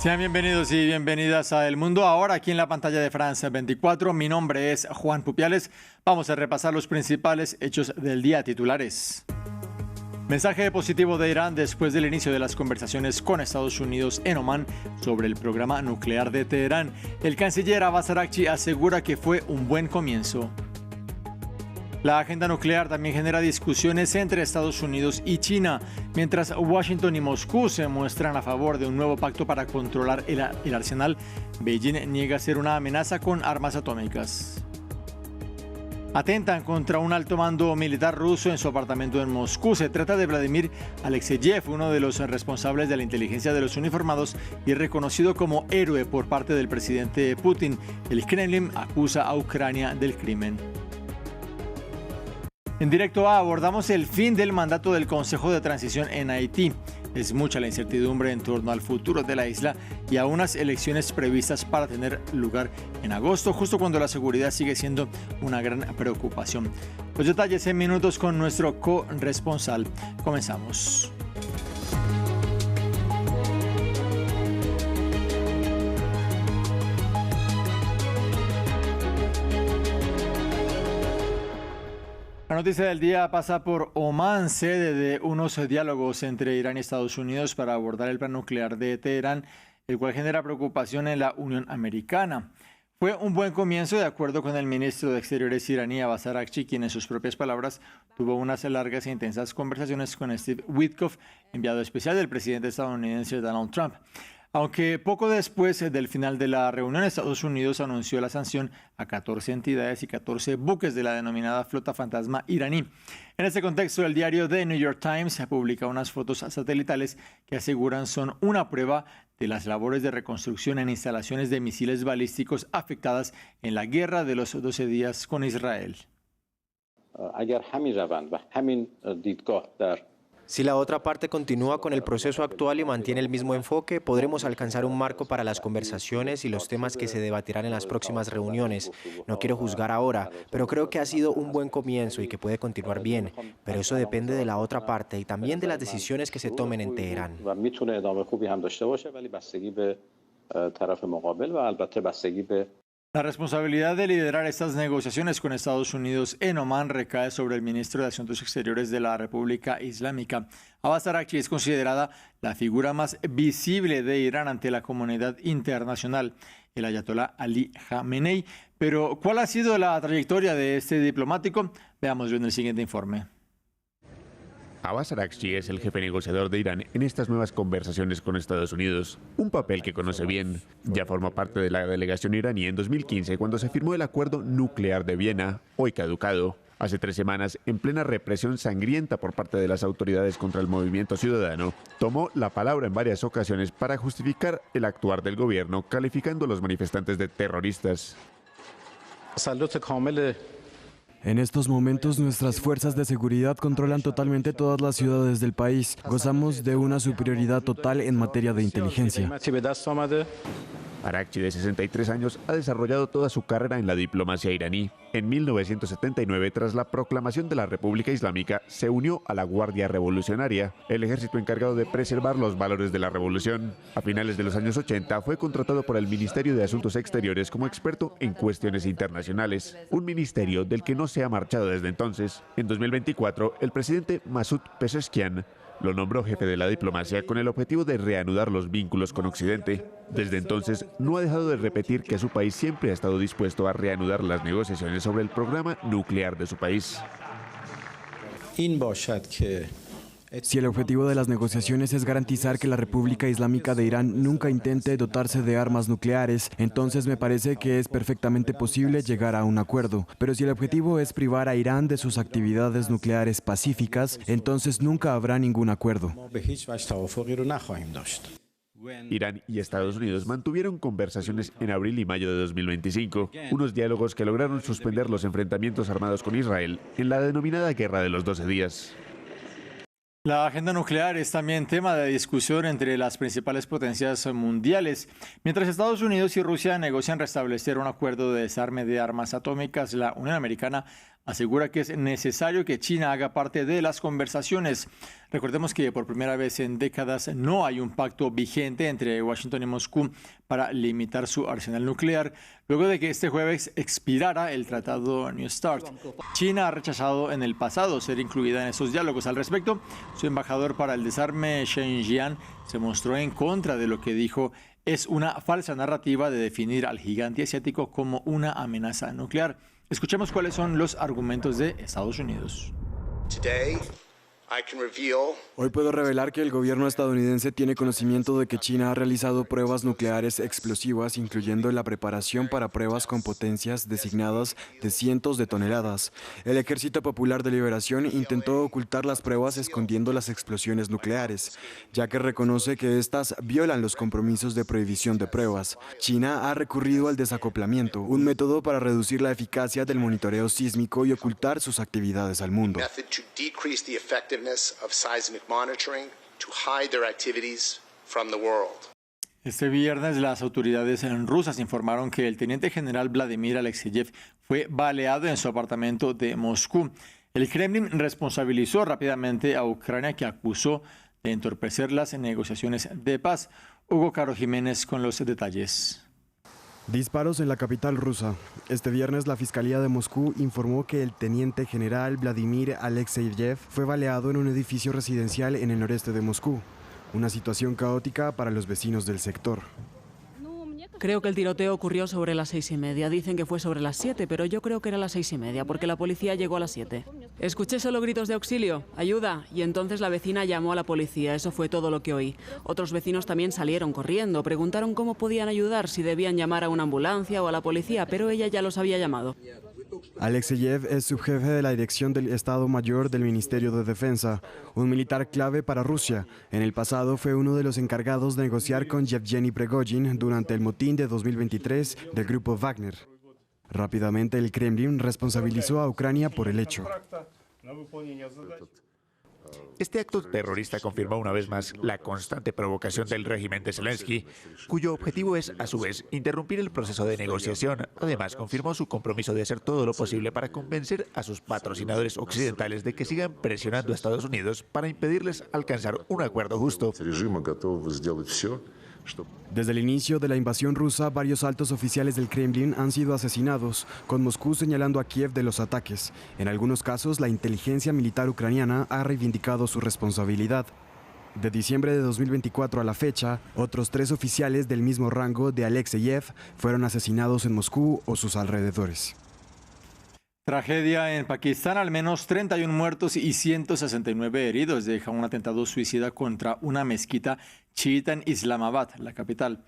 Sean bienvenidos y bienvenidas a El Mundo Ahora, aquí en la pantalla de France 24. Mi nombre es Juan Pupiales. Vamos a repasar los principales hechos del día titulares. Mensaje positivo de Irán después del inicio de las conversaciones con Estados Unidos en Omán sobre el programa nuclear de Teherán. El canciller Abbas Araghchi asegura que fue un buen comienzo. La agenda nuclear también genera discusiones entre Estados Unidos y China, mientras Washington y Moscú se muestran a favor de un nuevo pacto para controlar el arsenal. Beijing niega ser una amenaza con armas atómicas. Atentan contra un alto mando militar ruso en su apartamento en Moscú. Se trata de Vladimir Alexeyev, uno de los responsables de la inteligencia de los uniformados y reconocido como héroe por parte del presidente Putin. El Kremlin acusa a Ucrania del crimen. En Directo A abordamos el fin del mandato del Consejo de Transición en Haití. Es mucha la incertidumbre en torno al futuro de la isla y a unas elecciones previstas para tener lugar en agosto, justo cuando la seguridad sigue siendo una gran preocupación. Los detalles en minutos con nuestro corresponsal. Comenzamos. La noticia del día pasa por Omán, sede de unos diálogos entre Irán y Estados Unidos para abordar el plan nuclear de Teherán, el cual genera preocupación en la Unión Americana. Fue un buen comienzo, de acuerdo con el ministro de Exteriores iraní Abbas Araghchi, quien en sus propias palabras tuvo unas largas e intensas conversaciones con Steve Witkoff, enviado especial del presidente estadounidense Donald Trump. Aunque poco después del final de la reunión, Estados Unidos anunció la sanción a 14 entidades y 14 buques de la denominada flota fantasma iraní. En este contexto, el diario The New York Times publica unas fotos satelitales que aseguran son una prueba de las labores de reconstrucción en instalaciones de misiles balísticos afectadas en la guerra de los 12 días con Israel. Si la otra parte continúa con el proceso actual y mantiene el mismo enfoque, podremos alcanzar un marco para las conversaciones y los temas que se debatirán en las próximas reuniones. No quiero juzgar ahora, pero creo que ha sido un buen comienzo y que puede continuar bien. Pero eso depende de la otra parte y también de las decisiones que se tomen en Teherán. La responsabilidad de liderar estas negociaciones con Estados Unidos en Omán recae sobre el ministro de Asuntos Exteriores de la República Islámica. Abbas Araghchi es considerada la figura más visible de Irán ante la comunidad internacional, el ayatolá Ali Khamenei. Pero, ¿cuál ha sido la trayectoria de este diplomático? Veámoslo en el siguiente informe. Abbas Araghchi es el jefe negociador de Irán en estas nuevas conversaciones con Estados Unidos, un papel que conoce bien. Ya forma parte de la delegación iraní en 2015 cuando se firmó el acuerdo nuclear de Viena, hoy caducado. Hace 3 semanas, en plena represión sangrienta por parte de las autoridades contra el movimiento ciudadano, tomó la palabra en varias ocasiones para justificar el actuar del gobierno, calificando a los manifestantes de terroristas. En estos momentos, nuestras fuerzas de seguridad controlan totalmente todas las ciudades del país. Gozamos de una superioridad total en materia de inteligencia. Araghchi, de 63 años, ha desarrollado toda su carrera en la diplomacia iraní. En 1979, tras la proclamación de la República Islámica, se unió a la Guardia Revolucionaria, el ejército encargado de preservar los valores de la revolución. A finales de los años 80, fue contratado por el Ministerio de Asuntos Exteriores como experto en cuestiones internacionales, un ministerio del que no se ha marchado desde entonces. En 2024, el presidente Masoud Pezeshkian lo nombró jefe de la diplomacia con el objetivo de reanudar los vínculos con Occidente. Desde entonces, no ha dejado de repetir que su país siempre ha estado dispuesto a reanudar las negociaciones sobre el programa nuclear de su país. Si el objetivo de las negociaciones es garantizar que la República Islámica de Irán nunca intente dotarse de armas nucleares, entonces me parece que es perfectamente posible llegar a un acuerdo. Pero si el objetivo es privar a Irán de sus actividades nucleares pacíficas, entonces nunca habrá ningún acuerdo. Irán y Estados Unidos mantuvieron conversaciones en abril y mayo de 2025, unos diálogos que lograron suspender los enfrentamientos armados con Israel en la denominada Guerra de los 12 días. La agenda nuclear es también tema de discusión entre las principales potencias mundiales. Mientras Estados Unidos y Rusia negocian restablecer un acuerdo de desarme de armas atómicas, la Unión Americana asegura que es necesario que China haga parte de las conversaciones. Recordemos que por primera vez en décadas no hay un pacto vigente entre Washington y Moscú para limitar su arsenal nuclear, luego de que este jueves expirara el tratado New START. China ha rechazado en el pasado ser incluida en esos diálogos. Al respecto, su embajador para el desarme, Shen Jian, se mostró en contra de lo que dijo es una falsa narrativa de definir al gigante asiático como una amenaza nuclear. Escuchemos cuáles son los argumentos de Estados Unidos. Hoy puedo revelar que el gobierno estadounidense tiene conocimiento de que China ha realizado pruebas nucleares explosivas, incluyendo la preparación para pruebas con potencias designadas de cientos de toneladas. El Ejército Popular de Liberación intentó ocultar las pruebas escondiendo las explosiones nucleares, ya que reconoce que estas violan los compromisos de prohibición de pruebas. China ha recurrido al desacoplamiento, un método para reducir la eficacia del monitoreo sísmico y ocultar sus actividades al mundo. Este viernes las autoridades rusas informaron que el teniente general Vladimir Alexeyev fue baleado en su apartamento de Moscú. El Kremlin responsabilizó rápidamente a Ucrania, que acusó de entorpecer las negociaciones de paz. Hugo Caro Jiménez con los detalles. Disparos en la capital rusa. Este viernes la Fiscalía de Moscú informó que el teniente general Vladimir Alexeyev fue baleado en un edificio residencial en el noreste de Moscú. Una situación caótica para los vecinos del sector. Creo que el tiroteo ocurrió sobre las 6:30. Dicen que fue sobre las 7, pero yo creo que era las 6:30, porque la policía llegó a las 7. Escuché solo gritos de auxilio, ayuda, y entonces la vecina llamó a la policía. Eso fue todo lo que oí. Otros vecinos también salieron corriendo, preguntaron cómo podían ayudar, si debían llamar a una ambulancia o a la policía, pero ella ya los había llamado. Alexeyev es subjefe de la Dirección del Estado Mayor del Ministerio de Defensa, un militar clave para Rusia. En el pasado fue uno de los encargados de negociar con Yevgeny Prigozhin durante el motín de 2023 del grupo Wagner. Rápidamente el Kremlin responsabilizó a Ucrania por el hecho. Este acto terrorista confirmó una vez más la constante provocación del régimen de Zelensky, cuyo objetivo es, a su vez, interrumpir el proceso de negociación. Además, confirmó su compromiso de hacer todo lo posible para convencer a sus patrocinadores occidentales de que sigan presionando a Estados Unidos para impedirles alcanzar un acuerdo justo. Desde el inicio de la invasión rusa, varios altos oficiales del Kremlin han sido asesinados, con Moscú señalando a Kiev de los ataques. En algunos casos, la inteligencia militar ucraniana ha reivindicado su responsabilidad. De diciembre de 2024 a la fecha, otros 3 oficiales del mismo rango de Alexeyev fueron asesinados en Moscú o sus alrededores. Tragedia en Pakistán, al menos 31 muertos y 169 heridos deja un atentado suicida contra una mezquita chiita en Islamabad, la capital.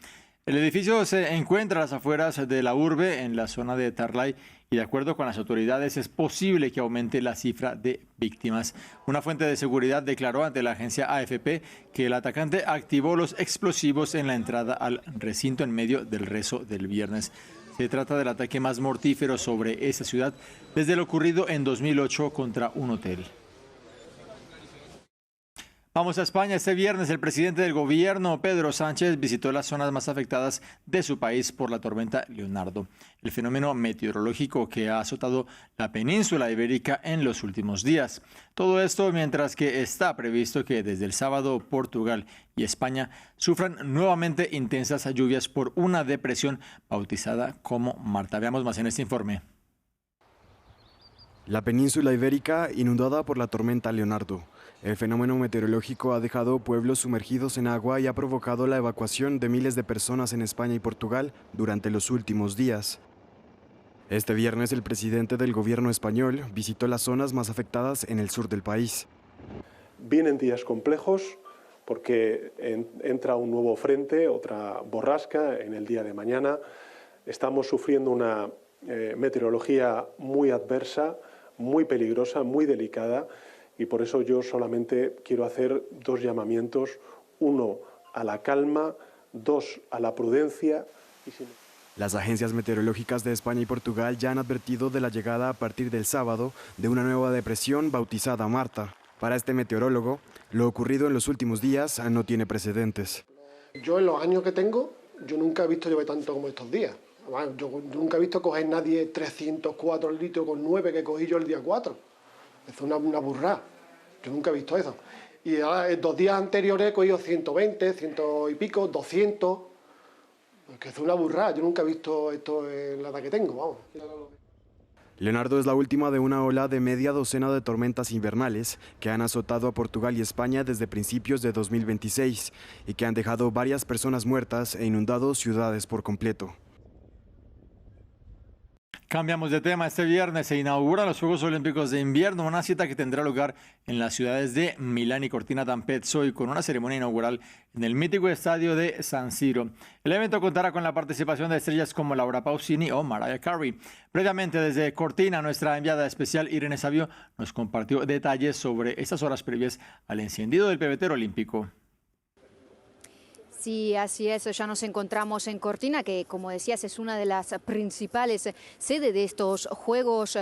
El edificio se encuentra a las afueras de la urbe, en la zona de Tarlai, y de acuerdo con las autoridades es posible que aumente la cifra de víctimas. Una fuente de seguridad declaró ante la agencia AFP que el atacante activó los explosivos en la entrada al recinto en medio del rezo del viernes. Se trata del ataque más mortífero sobre esa ciudad desde lo ocurrido en 2008 contra un hotel. Vamos a España. Este viernes el presidente del gobierno, Pedro Sánchez, visitó las zonas más afectadas de su país por la tormenta Leonardo, el fenómeno meteorológico que ha azotado la península ibérica en los últimos días. Todo esto mientras que está previsto que desde el sábado Portugal y España sufran nuevamente intensas lluvias por una depresión bautizada como Marta. Veamos más en este informe. La península ibérica inundada por la tormenta Leonardo. El fenómeno meteorológico ha dejado pueblos sumergidos en agua y ha provocado la evacuación de miles de personas en España y Portugal durante los últimos días. Este viernes el presidente del gobierno español visitó las zonas más afectadas en el sur del país. Vienen días complejos porque entra un nuevo frente, otra borrasca en el día de mañana. Estamos sufriendo una meteorología muy adversa, muy peligrosa, muy delicada. Y por eso yo solamente quiero hacer 2 llamamientos, 1 a la calma, 2 a la prudencia. Las agencias meteorológicas de España y Portugal ya han advertido de la llegada a partir del sábado de una nueva depresión bautizada Marta. Para este meteorólogo, lo ocurrido en los últimos días no tiene precedentes. Yo en los años que tengo, yo nunca he visto llover tanto como estos días. Bueno, yo nunca he visto coger nadie 304 litros con 9 que cogí yo el día 4. Es una burrada. Yo nunca he visto eso. Y ahora, en 2 días anteriores he cogido 120, 100 y pico, 200. Que es una burrada. Yo nunca he visto esto en la edad que tengo, vamos. Leonardo es la última de una ola de media docena de tormentas invernales que han azotado a Portugal y España desde principios de 2026 y que han dejado varias personas muertas e inundado ciudades por completo. Cambiamos de tema. Este viernes se inauguran los Juegos Olímpicos de Invierno, una cita que tendrá lugar en las ciudades de Milán y Cortina d'Ampezzo y con una ceremonia inaugural en el mítico estadio de San Siro. El evento contará con la participación de estrellas como Laura Pausini o Mariah Carey. Previamente desde Cortina, nuestra enviada especial Irene Savio nos compartió detalles sobre estas horas previas al encendido del pebetero olímpico. Sí, así es, ya nos encontramos en Cortina, que como decías es una de las principales sedes de estos Juegos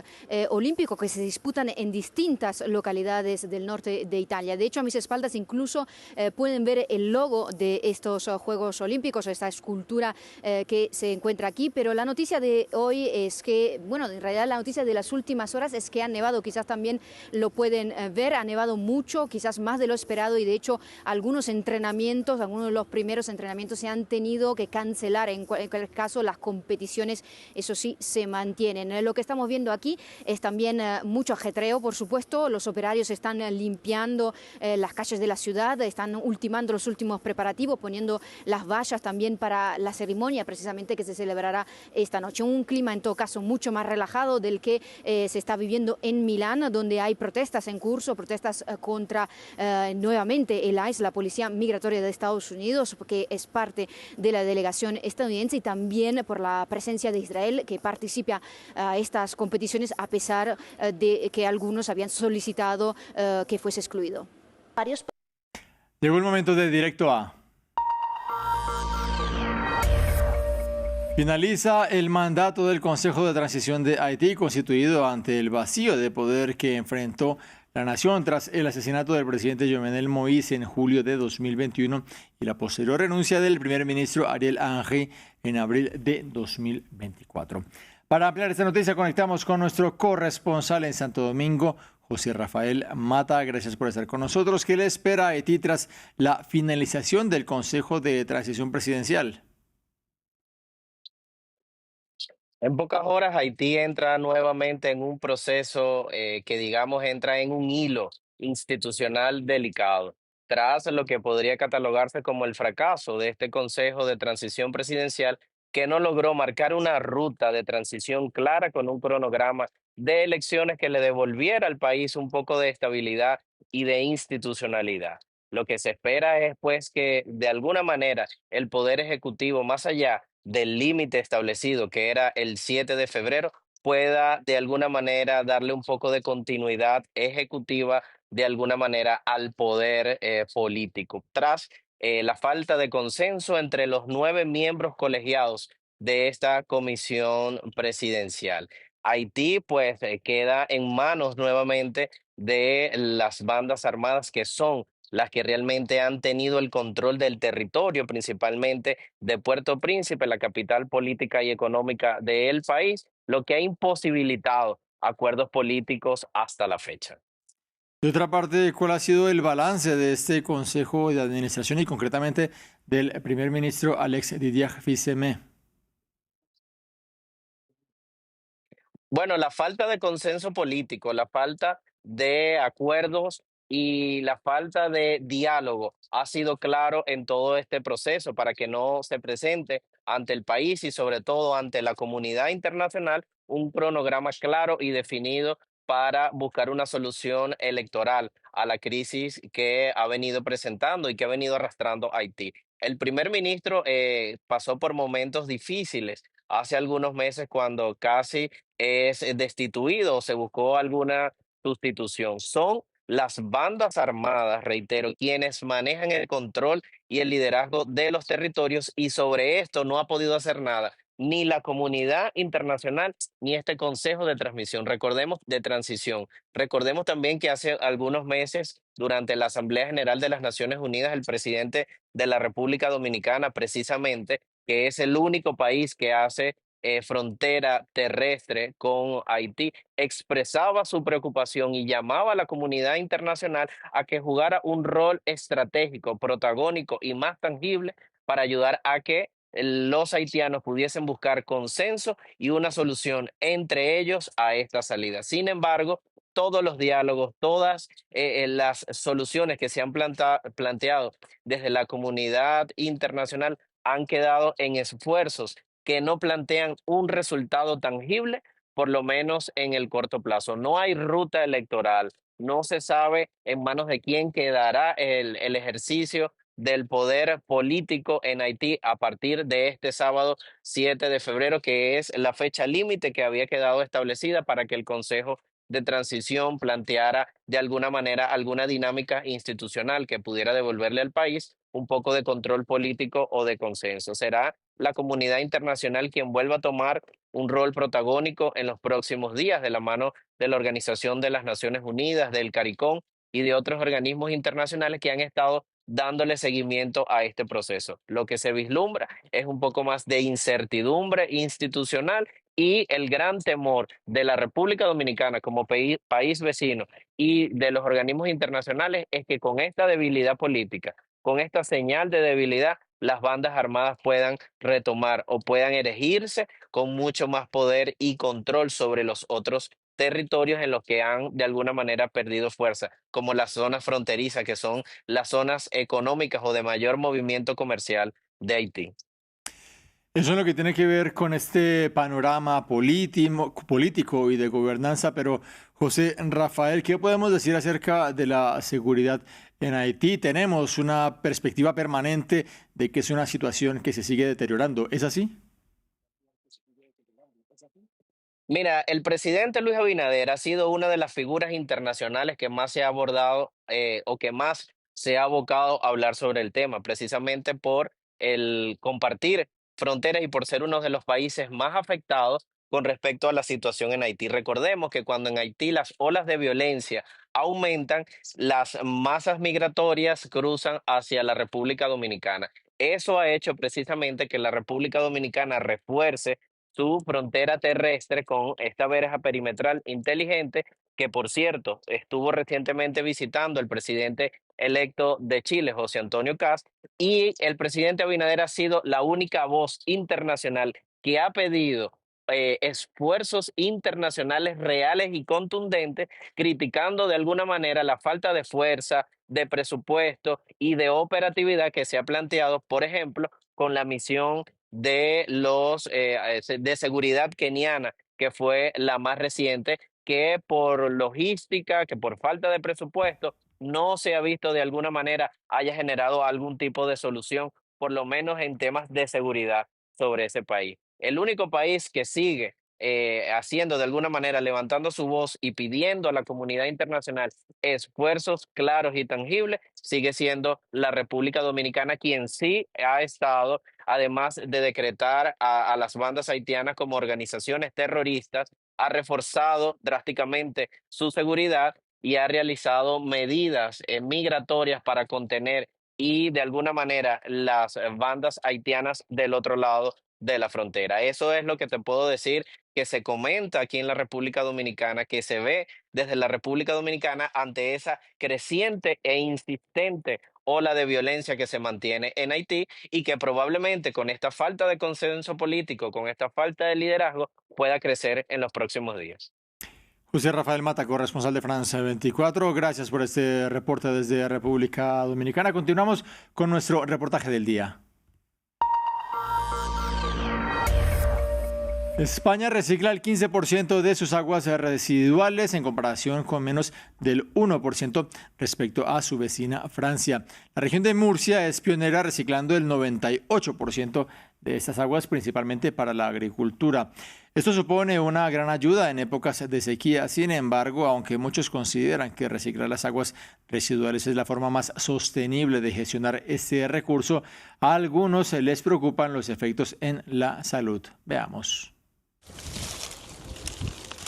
Olímpicos que se disputan en distintas localidades del norte de Italia. De hecho, a mis espaldas incluso pueden ver el logo de estos Juegos Olímpicos, esta escultura que se encuentra aquí, pero la noticia de hoy es que, bueno, en realidad la noticia de las últimas horas es que ha nevado, quizás también lo pueden ver, ha nevado mucho, quizás más de lo esperado y de hecho algunos entrenamientos, algunos de los primeros entrenamientos se han tenido que cancelar. En cualquier caso, las competiciones, eso sí, se mantienen. Lo que estamos viendo aquí es también mucho ajetreo, por supuesto. Los operarios están limpiando las calles de la ciudad, están ultimando los últimos preparativos, poniendo las vallas también para la ceremonia precisamente que se celebrará esta noche. Un clima en todo caso mucho más relajado del que se está viviendo en Milán, donde hay protestas en curso, protestas contra nuevamente el ICE, la Policía Migratoria de Estados Unidos, que es parte de la delegación estadounidense, y también por la presencia de Israel, que participa a estas competiciones a pesar de que algunos habían solicitado que fuese excluido. Llegó el momento de Directo A. Finaliza el mandato del Consejo de Transición de Haití, constituido ante el vacío de poder que enfrentó la nación tras el asesinato del presidente Jovenel Moïse en julio de 2021 y la posterior renuncia del primer ministro Ariel Henry en abril de 2024. Para ampliar esta noticia conectamos con nuestro corresponsal en Santo Domingo, José Rafael Mata. Gracias por estar con nosotros. ¿Qué le espera a Haití tras la finalización del Consejo de Transición Presidencial? En pocas horas, Haití entra nuevamente en un proceso que, digamos, entra en un hilo institucional delicado, tras lo que podría catalogarse como el fracaso de este Consejo de Transición Presidencial, que no logró marcar una ruta de transición clara con un cronograma de elecciones que le devolviera al país un poco de estabilidad y de institucionalidad. Lo que se espera es, pues, que de alguna manera el Poder Ejecutivo, más allá del límite establecido, que era el 7 de febrero, pueda de alguna manera darle un poco de continuidad ejecutiva de alguna manera al poder político, tras la falta de consenso entre los 9 miembros colegiados de esta comisión presidencial. Haití pues queda en manos nuevamente de las bandas armadas, que son las que realmente han tenido el control del territorio, principalmente de Puerto Príncipe, la capital política y económica del país, lo que ha imposibilitado acuerdos políticos hasta la fecha. De otra parte, ¿cuál ha sido el balance de este Consejo de Administración y concretamente del primer ministro Alex Didier Fils-Aimé? Bueno, la falta de consenso político, la falta de acuerdos y la falta de diálogo ha sido claro en todo este proceso para que no se presente ante el país y sobre todo ante la comunidad internacional un cronograma claro y definido para buscar una solución electoral a la crisis que ha venido presentando y que ha venido arrastrando Haití. El primer ministro pasó por momentos difíciles hace algunos meses, cuando casi es destituido o se buscó alguna sustitución. Son las bandas armadas, reitero, quienes manejan el control y el liderazgo de los territorios, y sobre esto no ha podido hacer nada ni la comunidad internacional ni este Consejo de Transmisión. Recordemos de Transición. Recordemos también que hace algunos meses, durante la Asamblea General de las Naciones Unidas, el presidente de la República Dominicana, precisamente, que es el único país que hace frontera terrestre con Haití, expresaba su preocupación y llamaba a la comunidad internacional a que jugara un rol estratégico, protagónico y más tangible para ayudar a que los haitianos pudiesen buscar consenso y una solución entre ellos a esta salida. Sin embargo, todos los diálogos, todas las soluciones que se han planteado desde la comunidad internacional han quedado en esfuerzos que no plantean un resultado tangible, por lo menos en el corto plazo. No hay ruta electoral, no se sabe en manos de quién quedará el ejercicio del poder político en Haití a partir de este sábado 7 de febrero, que es la fecha límite que había quedado establecida para que el Consejo de Transición planteara de alguna manera alguna dinámica institucional que pudiera devolverle al país un poco de control político o de consenso. Será la comunidad internacional quien vuelva a tomar un rol protagónico en los próximos días de la mano de la Organización de las Naciones Unidas, del CARICOM y de otros organismos internacionales que han estado dándole seguimiento a este proceso. Lo que se vislumbra es un poco más de incertidumbre institucional y el gran temor de la República Dominicana como país vecino y de los organismos internacionales es que con esta debilidad política, con esta señal de debilidad, las bandas armadas puedan retomar o puedan erigirse con mucho más poder y control sobre los otros territorios en los que han de alguna manera perdido fuerza, como las zonas fronterizas, que son las zonas económicas o de mayor movimiento comercial de Haití. Eso es lo que tiene que ver con este panorama político y de gobernanza, pero José Rafael, ¿qué podemos decir acerca de la seguridad en Haití? Tenemos una perspectiva permanente de que es una situación que se sigue deteriorando, ¿es así? Mira, el presidente Luis Abinader ha sido una de las figuras internacionales que más se ha abordado o que más se ha abocado a hablar sobre el tema, precisamente por el compartir fronteras y por ser uno de los países más afectados con respecto a la situación en Haití. Recordemos que cuando en Haití las olas de violencia aumentan, las masas migratorias cruzan hacia la República Dominicana. Eso ha hecho precisamente que la República Dominicana refuerce su frontera terrestre con esta verja perimetral inteligente, que por cierto estuvo recientemente visitando el presidente electo de Chile, José Antonio Kast, y el presidente Abinader ha sido la única voz internacional que ha pedido esfuerzos internacionales reales y contundentes, criticando de alguna manera la falta de fuerza, de presupuesto y de operatividad que se ha planteado, por ejemplo, con la misión de seguridad keniana, que fue la más reciente, que por logística, que por falta de presupuesto, no se ha visto de alguna manera haya generado algún tipo de solución, por lo menos en temas de seguridad sobre ese país. El único país que sigue haciendo de alguna manera, levantando su voz y pidiendo a la comunidad internacional esfuerzos claros y tangibles, sigue siendo la República Dominicana, quien sí ha estado, además de decretar a las bandas haitianas como organizaciones terroristas, ha reforzado drásticamente su seguridad y ha realizado medidas migratorias para contener y de alguna manera las bandas haitianas del otro lado de la frontera. Eso es lo que te puedo decir, que se comenta aquí en la República Dominicana, que se ve desde la República Dominicana ante esa creciente e insistente ola de violencia que se mantiene en Haití y que probablemente con esta falta de consenso político, con esta falta de liderazgo, pueda crecer en los próximos días. José Rafael Mata, corresponsal de France 24, gracias por este reporte desde República Dominicana. Continuamos con nuestro reportaje del día. España recicla el 15% de sus aguas residuales en comparación con menos del 1% respecto a su vecina Francia. La región de Murcia es pionera reciclando el 98% de estas aguas, principalmente para la agricultura. Esto supone una gran ayuda en épocas de sequía. Sin embargo, aunque muchos consideran que reciclar las aguas residuales es la forma más sostenible de gestionar este recurso, a algunos les preocupan los efectos en la salud. Veamos.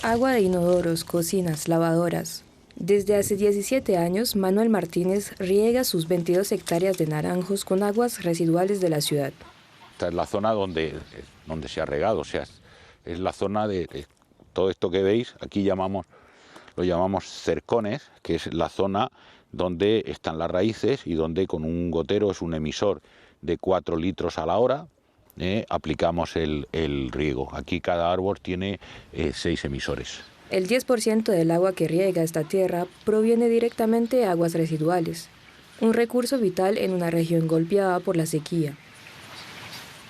Agua de inodoros, cocinas, lavadoras. Desde hace 17 años, Manuel Martínez riega sus 22 hectáreas de naranjos con aguas residuales de la ciudad. Esta es la zona donde se ha regado, o sea, es la zona de todo esto que veis, aquí lo llamamos cercones, que es la zona donde están las raíces y donde con un gotero, es un emisor de 4 litros a la hora, aplicamos el riego. Aquí cada árbol tiene 6 emisores. El 10% del agua que riega esta tierra proviene directamente de aguas residuales, un recurso vital en una región golpeada por la sequía.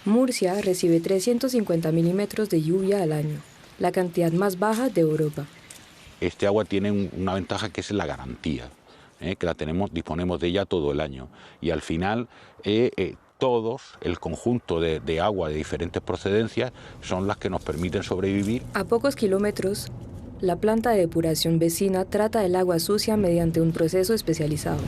Murcia recibe 350 milímetros de lluvia al año, la cantidad más baja de Europa. Este agua tiene una ventaja que es la garantía, que disponemos de ella todo el año. Y al final el conjunto de agua de diferentes procedencias son las que nos permiten sobrevivir. A pocos kilómetros, la planta de depuración vecina trata el agua sucia mediante un proceso especializado.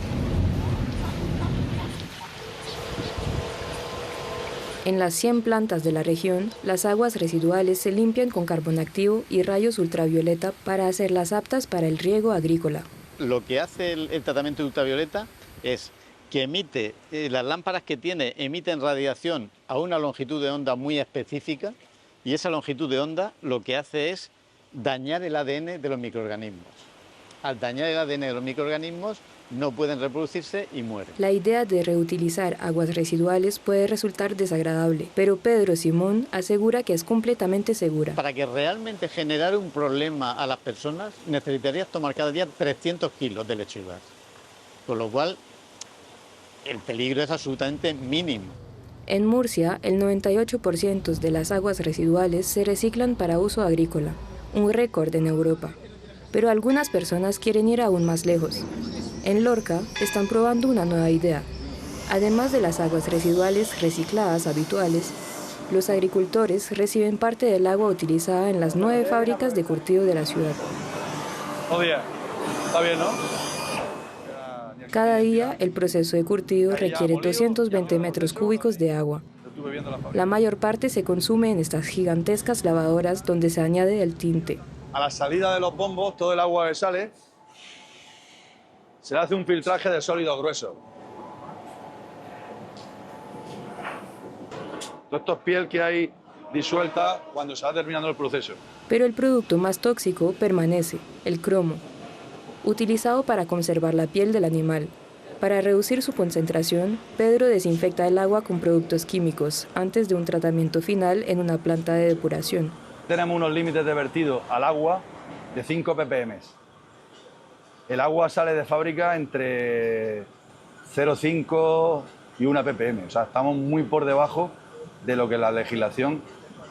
En las 100 plantas de la región, las aguas residuales se limpian con carbón activo y rayos ultravioleta para hacerlas aptas para el riego agrícola. Lo que hace el tratamiento de ultravioleta es que emite, las lámparas que tiene emiten radiación a una longitud de onda muy específica, y esa longitud de onda lo que hace es dañar el ADN de los microorganismos. Al dañar el ADN de los microorganismos no pueden reproducirse y mueren. La idea de reutilizar aguas residuales puede resultar desagradable, pero Pedro Simón asegura que es completamente segura. Para que realmente generara un problema a las personas, necesitarías tomar cada día 300 kilos de lechugas, con lo cual el peligro es absolutamente mínimo. En Murcia, el 98% de las aguas residuales se reciclan para uso agrícola, un récord en Europa. Pero algunas personas quieren ir aún más lejos. En Lorca están probando una nueva idea. Además de las aguas residuales recicladas habituales, los agricultores reciben parte del agua utilizada en las 9 fábricas de curtido de la ciudad. Oye, está bien, ¿no? Cada día, el proceso de curtido requiere 220 metros cúbicos de agua. La mayor parte se consume en estas gigantescas lavadoras donde se añade el tinte. A la salida de los bombos, todo el agua que sale, se le hace un filtraje de sólido grueso. Todo esto es piel que hay disuelta cuando se va terminando el proceso. Pero el producto más tóxico permanece, el cromo, utilizado para conservar la piel del animal. Para reducir su concentración, Pedro desinfecta el agua con productos químicos antes de un tratamiento final en una planta de depuración. Tenemos unos límites de vertido al agua de 5 ppm. El agua sale de fábrica entre 0,5 y 1 ppm. O sea, estamos muy por debajo de lo que la legislación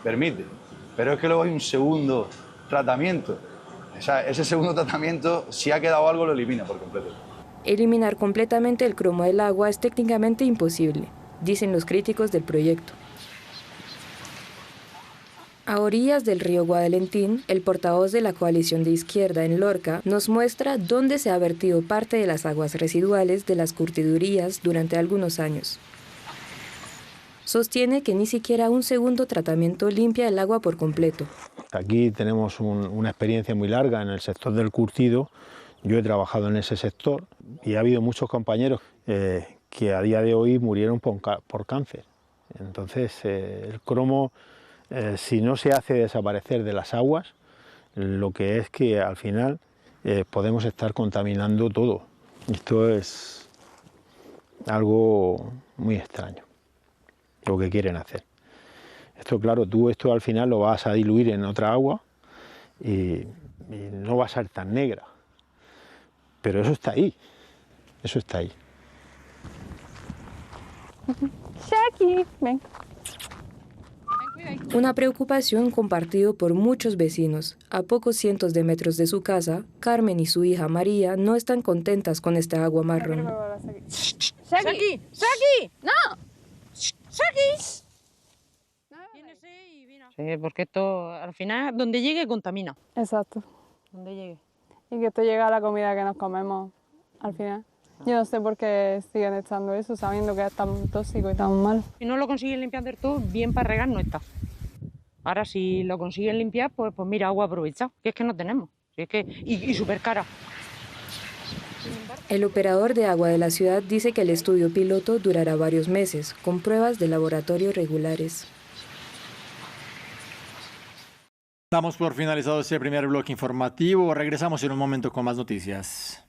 permite. Pero es que luego hay un segundo tratamiento. O sea, ese segundo tratamiento, si ha quedado algo, lo elimina por completo. Eliminar completamente el cromo del agua es técnicamente imposible, dicen los críticos del proyecto. A orillas del río Guadalentín, el portavoz de la coalición de izquierda en Lorca nos muestra dónde se ha vertido parte de las aguas residuales de las curtidurías durante algunos años. Sostiene que ni siquiera un segundo tratamiento limpia el agua por completo. Aquí tenemos una experiencia muy larga en el sector del curtido. Yo he trabajado en ese sector y ha habido muchos compañeros que a día de hoy murieron por cáncer. Entonces, el cromo, si no se hace desaparecer de las aguas, lo que es que al final podemos estar contaminando todo. Esto es algo muy extraño, lo que quieren hacer. Esto, claro, tú esto al final lo vas a diluir en otra agua y no va a ser tan negra. Pero eso está ahí, eso está ahí. Shaki, ven. Una preocupación compartida por muchos vecinos. A pocos cientos de metros de su casa, Carmen y su hija María no están contentas con esta agua marrón. Shaki, Shaki, no, Shaki. Sí, porque esto al final, donde llegue, contamina. Exacto. Donde llegue. Y que esto llega a la comida que nos comemos al final. Yo no sé por qué siguen echando eso, sabiendo que es tan tóxico y tan malo. Si no lo consiguen limpiar del todo, bien para regar no está. Ahora, si lo consiguen limpiar, pues mira, agua aprovechada, que es que no tenemos. Y súper cara. El operador de agua de la ciudad dice que el estudio piloto durará varios meses, con pruebas de laboratorio regulares. Damos por finalizado este primer bloque informativo. Regresamos en un momento con más noticias.